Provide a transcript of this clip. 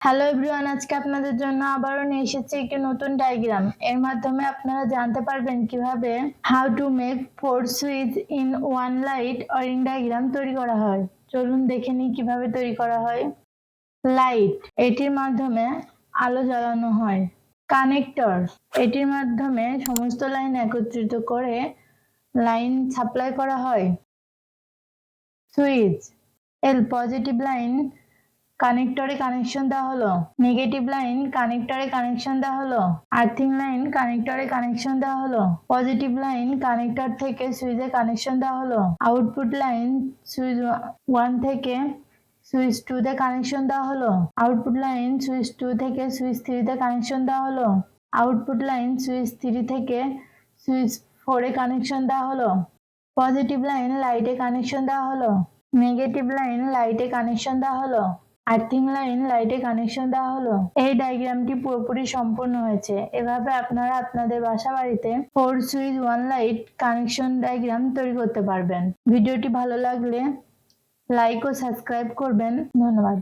Hello everyone, আজকে আপনাদের জন্য আবারও নিয়ে এসেছি একটি নতুন ডায়াগ্রাম। এর মাধ্যমে আপনারা জানতে পারবেন কিভাবে how to make 4 switch in one light or in diagram তৈরি করা হয়। চলুন দেখে নিই কিভাবে তৈরি করা হয়। লাইট, এটির মাধ্যমে আলো জ্বালানো হয়। কানেক্টর, এটির মাধ্যমে সমস্ত লাইন একত্রিত করে লাইন সাপ্লাই করা হয়। সুইচ, পজিটিভ লাইন কানেক্টরে কানেকশন দেওয়া হলো, নেগেটিভ লাইন কানেক্টরে কানেকশন দেওয়া হলো, আর্থিং লাইন কানেক্টরে কানেকশন দেওয়া হলো, পজিটিভ লাইন কানেক্টর থেকে সুইচে কানেকশন দেওয়া হলো, আউটপুট লাইন সুইচ 1 থেকে সুইচ 2 তে কানেকশন দেওয়া হলো, আউটপুট লাইন সুইচ 2 থেকে সুইচ 3 তে কানেকশন দেওয়া হলো, আউটপুট লাইন সুইচ 3 থেকে সুইচ 4 এ কানেকশন দেওয়া হলো, পজিটিভ লাইন লাইটে কানেকশন দেওয়া হলো, নেগেটিভ লাইন লাইটে কানেকশন দেওয়া হলো, আর্থিং লাইন লাইটে কানেকশন দেওয়া হলো। এই ডায়াগ্রামটি পুরোপুরি সম্পূর্ণ হয়েছে। এভাবে আপনারা আপনাদের বাসা বাড়িতে 4 সুইচ 1 লাইট কানেকশন ডায়াগ্রাম তৈরি করতে পারবেন। ভিডিওটি ভালো লাগলে লাইক ও সাবস্ক্রাইব করবেন। ধন্যবাদ।